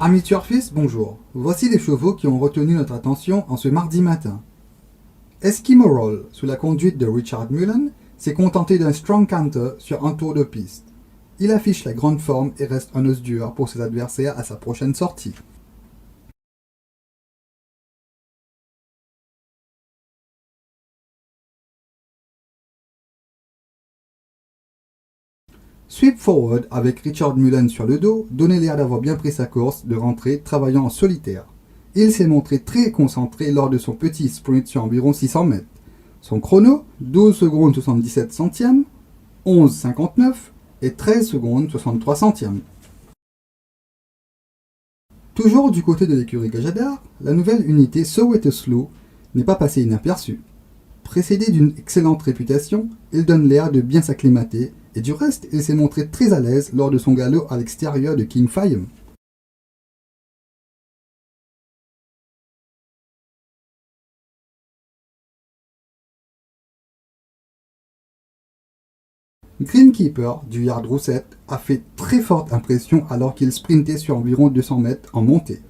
Amis turfistes, bonjour. Voici les chevaux qui ont retenu notre attention en ce mardi matin. Eskimo Roll, sous la conduite de Richard Mullen, s'est contenté d'un strong canter sur un tour de piste. Il affiche la grande forme et reste un os dur pour ses adversaires à sa prochaine sortie. Sweep Forward avec Richard Mullen sur le dos donnait l'air d'avoir bien pris sa course de rentrée travaillant en solitaire. Il s'est montré très concentré lors de son petit sprint sur environ 600 mètres. Son chrono, 12 secondes 77 centièmes, 11,59 et 13 secondes 63 centièmes. Toujours du côté de l'écurie Gajadar, la nouvelle unité So It Slow n'est pas passée inaperçue. Précédé d'une excellente réputation, il donne l'air de bien s'acclimater et du reste, il s'est montré très à l'aise lors de son galop à l'extérieur de King Fayum. Greenkeeper du Yard Roussette a fait très forte impression alors qu'il sprintait sur environ 200 mètres en montée.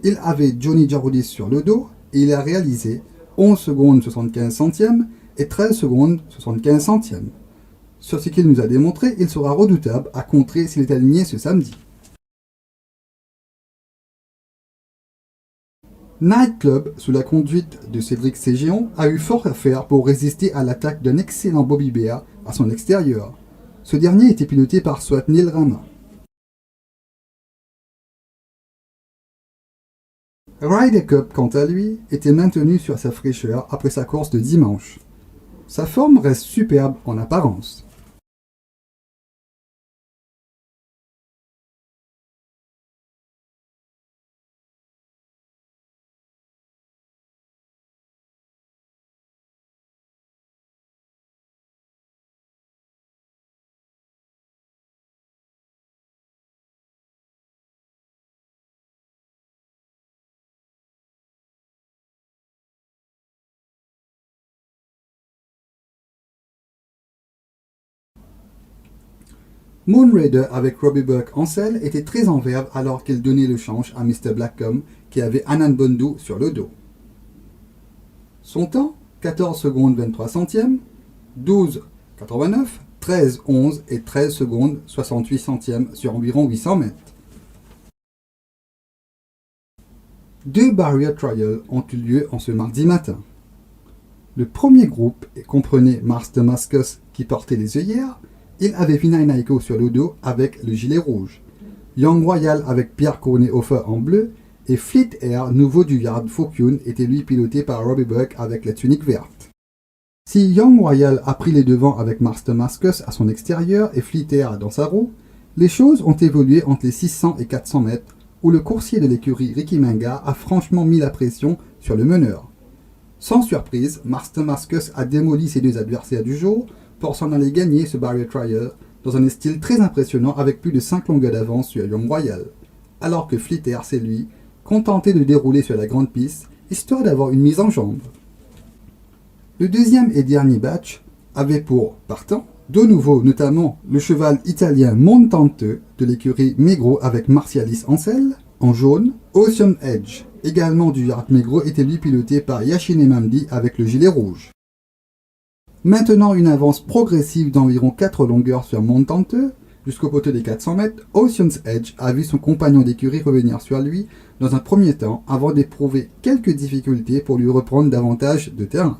Il avait Johnny Jarudis sur le dos et il a réalisé 11 secondes 75 centièmes et 13 secondes 75 centièmes. Sur ce qu'il nous a démontré, il sera redoutable à contrer s'il est aligné ce samedi. Night Club, sous la conduite de Cédric Ségéon, a eu fort à faire pour résister à l'attaque d'un excellent Bobby Bear à son extérieur. Ce dernier était piloté par Swapnil Rama. Ryder Cup, quant à lui, était maintenu sur sa fraîcheur après sa course de dimanche. Sa forme reste superbe en apparence. Moonraider avec Robbie Burke en selle était très en verve alors qu'il donnait le change à Mr. Blackcomb qui avait Anand Bondu sur le dos. Son temps, 14 secondes 23 centièmes, 12,89, 13,11 et 13 secondes 68 centièmes sur environ 800 mètres. Deux barrier trials ont eu lieu en ce mardi matin. Le premier groupe comprenait Mars Damascus qui portait les œillères. Il avait Vinay Naiko sur le dos avec le gilet rouge, Young Royal avec Pierre Cornet-Hofer en bleu et Fleet Air, nouveau du Yard Fokyun, était lui piloté par Robbie Burke avec la tunique verte. Si Young Royal a pris les devants avec Mars Damascus à son extérieur et Fleet Air dans sa roue, les choses ont évolué entre les 600 et 400 mètres où le coursier de l'écurie Ricky Menga a franchement mis la pression sur le meneur. Sans surprise, Mars Damascus a démoli ses deux adversaires du jour pour s'en aller gagner ce barrier trial dans un style très impressionnant avec plus de 5 longueurs d'avance sur Young Royal, alors que Fleet Air, c'est lui, contenté de dérouler sur la grande piste, histoire d'avoir une mise en jambe. Le deuxième et dernier batch avait pour partant de nouveau notamment le cheval italien Montante de l'écurie Megro avec Martialis en selle, en jaune, Ocean Edge, également du Yard Megro, était lui piloté par Yashine Mamdi avec le gilet rouge. Maintenant une avance progressive d'environ 4 longueurs sur Montante, jusqu'au poteau des 400 mètres, Ocean's Edge a vu son compagnon d'écurie revenir sur lui dans un premier temps avant d'éprouver quelques difficultés pour lui reprendre davantage de terrain.